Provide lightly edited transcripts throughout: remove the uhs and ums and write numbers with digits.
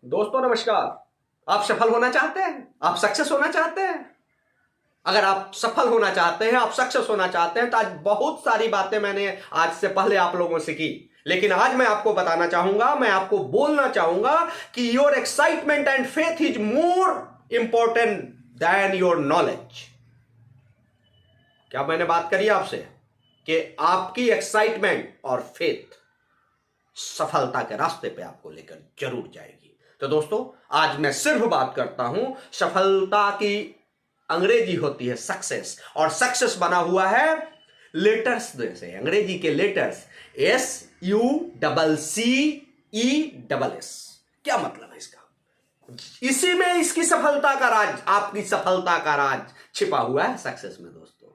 दोस्तों नमस्कार। आप सफल होना चाहते हैं? आप सक्सेस होना चाहते हैं? अगर आप सफल होना चाहते हैं, आप सक्सेस होना चाहते हैं, तो आज बहुत सारी बातें मैंने आज से पहले आप लोगों से की, लेकिन आज मैं आपको बताना चाहूंगा, मैं आपको बोलना चाहूंगा कि your excitement and faith is more important than your knowledge. क्या मैंने बात करी आपसे कि आपकी एक्साइटमेंट और फेथ सफलता के रास्ते पे आपको लेकर जरूर जाएगी। तो दोस्तों, आज मैं सिर्फ बात करता हूं सफलता की अंग्रेजी होती है सक्सेस, और सक्सेस बना हुआ है लेटर्स से, अंग्रेजी के लेटर्स SUCCESS। क्या मतलब है इसका? इसी में इसकी सफलता का राज, आपकी सफलता का राज छिपा हुआ है सक्सेस में दोस्तों।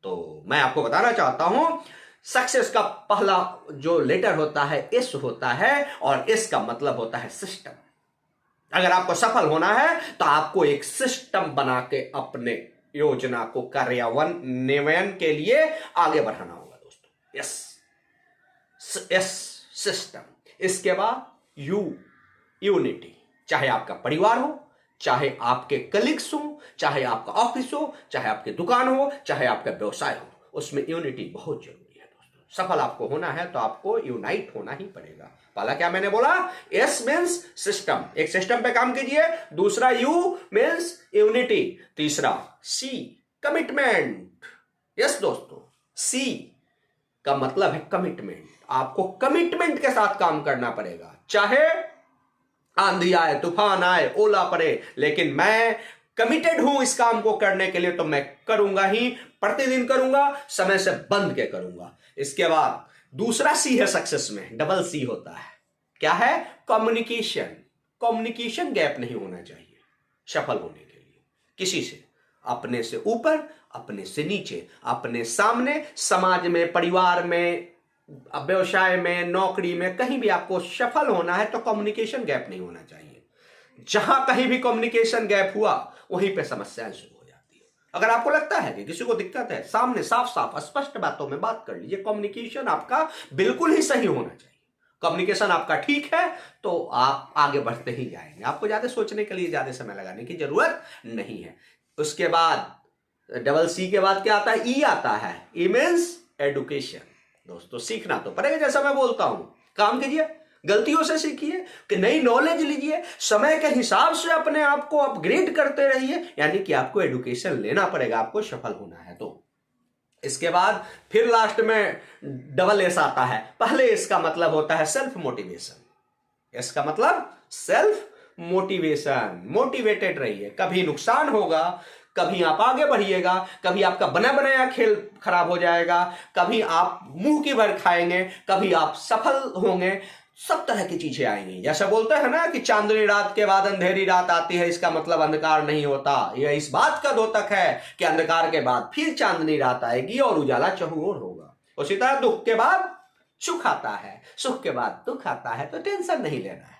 तो मैं आपको बताना चाहता हूं, सक्सेस का पहला जो लेटर होता है एस होता है, और एस का मतलब होता है सिस्टम। अगर आपको सफल होना है तो आपको एक सिस्टम बना के अपने योजना को कार्यान्वयन के लिए आगे बढ़ाना होगा दोस्तों। Yes, system. इसके बाद यूनिटी। चाहे आपका परिवार हो, चाहे आपके कलीग्स हो, चाहे आपका ऑफिस हो, चाहे आपकी दुकान हो, चाहे आपका व्यवसाय हो, उसमें यूनिटी बहुत जरूरी है दोस्तों। सफल आपको होना है तो आपको यूनाइट होना ही पड़ेगा। पहला क्या मैंने बोला? एस मीन्स सिस्टम, एक सिस्टम पे काम कीजिए। दूसरा यू मीन्स यूनिटी। तीसरा सी कमिटमेंट। यस दोस्तों, सी का मतलब है कमिटमेंट। आपको कमिटमेंट के साथ काम करना पड़ेगा, चाहे आंधी आए, तूफान आए, ओला पड़े, लेकिन मैं कमिटेड हूं इस काम को करने के लिए, तो मैं करूंगा ही, प्रतिदिन करूंगा, समय से बंध के करूंगा। इसके बाद दूसरा सी है सक्सेस में, डबल सी होता है। क्या है? कम्युनिकेशन। कम्युनिकेशन गैप नहीं होना चाहिए सफल होने के लिए किसी से, अपने से ऊपर, अपने से नीचे, अपने सामने, समाज में, परिवार में, व्यवसाय में, नौकरी में, कहीं भी आपको सफल होना है तो कम्युनिकेशन गैप नहीं होना चाहिए। जहां कहीं भी कम्युनिकेशन गैप हुआ, वहीं पे समस्याएं शुरू हो जाती है। अगर आपको लगता है कि किसी को दिक्कत है, सामने साफ साफ स्पष्ट बातों में बात कर लीजिए। कम्युनिकेशन आपका बिल्कुल ही सही होना चाहिए। कम्युनिकेशन आपका ठीक है तो आप आगे बढ़ते ही जाएंगे, आपको ज्यादा सोचने के लिए, ज्यादा समय लगाने की जरूरत नहीं है। उसके बाद डबल सी के बाद क्या आता है? ई आता है। E means education. दोस्तों, सीखना तो पड़ेगा। जैसा मैं बोलता हूं, काम कीजिए, गलतियों से सीखिए, कि नई नॉलेज लीजिए, समय के हिसाब से अपने आप को अपग्रेड करते रहिए, यानी कि आपको एडुकेशन लेना पड़ेगा, आपको सफल होना है तो। इसके बाद फिर लास्ट में डबल एस आता है। पहले इसका मतलब होता है सेल्फ मोटिवेशन। इसका मतलब सेल्फ मोटिवेशन। मोटिवेटेड रहिए, कभी नुकसान होगा, कभी आप आगे बढ़िएगा, कभी आपका बना बनाया खेल खराब हो जाएगा, कभी आप मुंह की भर खाएंगे, कभी आप सफल होंगे, सब तरह की चीजें आएंगी। जैसा बोलते हैं ना कि चांदनी रात के बाद अंधेरी रात आती है, इसका मतलब अंधकार नहीं होता। यह इस बात का द्योतक है कि अंधकार के बाद फिर चांदनी रात आएगी और उजाला चहुओर होगा। उसी तरह दुख के बाद सुख आता है, सुख के बाद दुख आता है, तो टेंशन नहीं लेना है।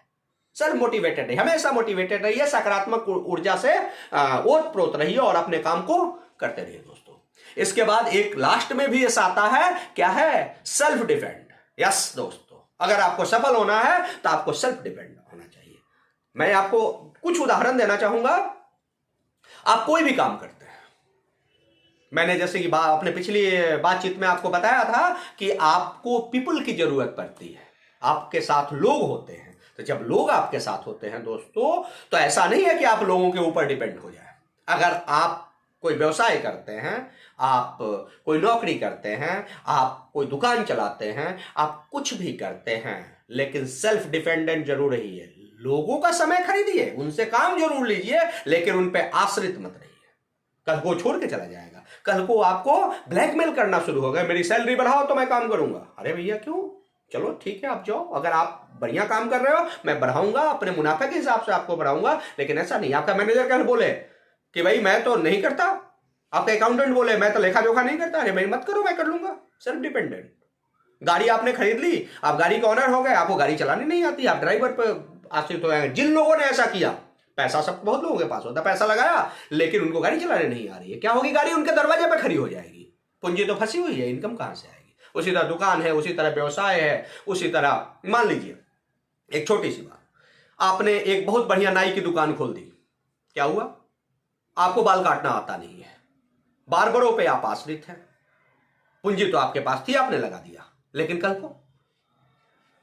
सर मोटिवेटेड रहिए, हमेशा मोटिवेटेड रहिए, सकारात्मक ऊर्जा से ओतप्रोत रहिए और अपने काम को करते रहिए दोस्तों। इसके बाद एक लास्ट में भी ऐसा आता है, क्या है? Self defend. यस दोस्तों, अगर आपको सफल होना है तो आपको सेल्फ डिपेंड होना चाहिए। मैं आपको कुछ उदाहरण देना चाहूंगा। आप कोई भी काम करते हैं, मैंने जैसे कि अपने पिछली बातचीत में आपको बताया था कि आपको पीपल की जरूरत पड़ती है, आपके साथ लोग होते हैं। तो जब लोग आपके साथ होते हैं दोस्तों, तो ऐसा नहीं है कि आप लोगों के ऊपर डिपेंड हो जाए। अगर आप कोई व्यवसाय करते हैं, आप कोई नौकरी करते हैं, आप कोई दुकान चलाते हैं, आप कुछ भी करते हैं, लेकिन सेल्फ डिपेंडेंट जरूर रहिए। लोगों का समय खरीदिए, उनसे काम जरूर लीजिए, लेकिन उन पे आश्रित मत रहिए। कल को छोड़ के चला जाएगा, कल को आपको ब्लैकमेल करना शुरू होगा, मेरी सैलरी बढ़ाओ तो मैं काम करूंगा। अरे भैया क्यों? चलो ठीक है, आप जाओ, अगर आप बढ़िया काम कर रहे हो मैं बढ़ाऊंगा, अपने मुनाफे के हिसाब से आपको बढ़ाऊंगा। लेकिन ऐसा नहीं, आपका मैनेजर कल बोले कि भाई मैं तो नहीं करता, आपका अकाउंटेंट बोले मैं तो लेखा जोखा नहीं करता, अरे भाई मत करो, मैं कर लूंगा। Self dependent. गाड़ी आपने खरीद ली, आप गाड़ी के ऑनर हो गए, आपको गाड़ी चलानी नहीं आती, आप ड्राइवर पर आश्रित हो गए। जिन लोगों ने ऐसा किया, पैसा सब बहुत लोगों के पास होता है, पैसा लगाया लेकिन उनको गाड़ी चलाने नहीं आ रही है, क्या होगी? गाड़ी उनके दरवाजे पर खड़ी हो जाएगी, पूंजी तो फंसी हुई है, इनकम कहां से आएगी? उसी तरह दुकान है, उसी तरह व्यवसाय है, उसी तरह मान लीजिए एक छोटी सी बात, आपने एक बहुत बढ़िया नाई की दुकान खोल दी, क्या हुआ? आपको बाल काटना आता नहीं है, बार्बरों पे आप आश्रित हैं, पूंजी तो आपके पास थी, आपने लगा दिया, लेकिन कल को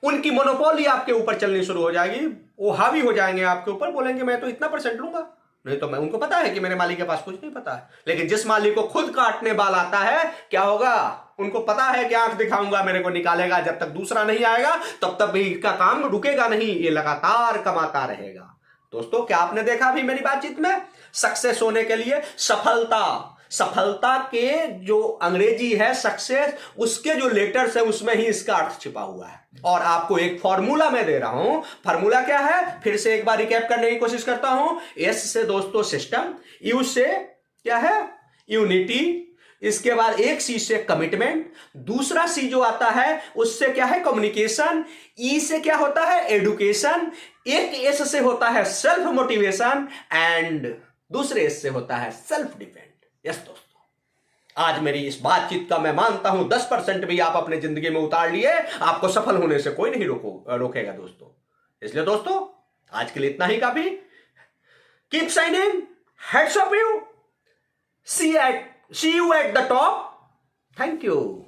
उनकी मोनोपोली आपके ऊपर चलनी शुरू हो जाएगी, वो हावी हो जाएंगे आपके ऊपर, बोलेंगे मैं तो इतना % लूंगा, नहीं तो मैं, उनको पता है कि मेरे मालिक के पास कुछ नहीं पता है। लेकिन जिस मालिक को खुद काटने बाल आता है, क्या होगा? उनको पता है कि आंख दिखाऊंगा मेरे को निकालेगा, जब तक दूसरा नहीं आएगा तब तक भी इसका काम रुकेगा नहीं, ये लगातार कमाता रहेगा। दोस्तों, क्या आपने देखा अभी मेरी बातचीत में? सक्सेस होने के लिए सफलता के जो अंग्रेजी है सक्सेस, उसके जो लेटर्स है उसमें ही इसका अर्थ छिपा हुआ है। और आपको एक फॉर्मूला मैं दे रहा हूं। फॉर्मूला क्या है? फिर से एक बार रिकैप करने की कोशिश करता हूं। एस से दोस्तों सिस्टम, यू से क्या है? यूनिटी, इसके बाद एक सी से कमिटमेंट, दूसरा सी जो आता है उससे क्या है? कम्युनिकेशन, ई से क्या होता है? एडुकेशन, एक एस से होता है सेल्फ मोटिवेशन, एंड दूसरे एस से होता है सेल्फ डिपेंड। यस दोस्तों, आज मेरी इस बातचीत का मैं मानता हूं 10% भी आप अपने जिंदगी में उतार लिए, आपको सफल होने से कोई नहीं रोकेगा दोस्तों। इसलिए दोस्तों, आज के लिए इतना ही काफी। Keep shining, heads off you, see you at the top. Thank you.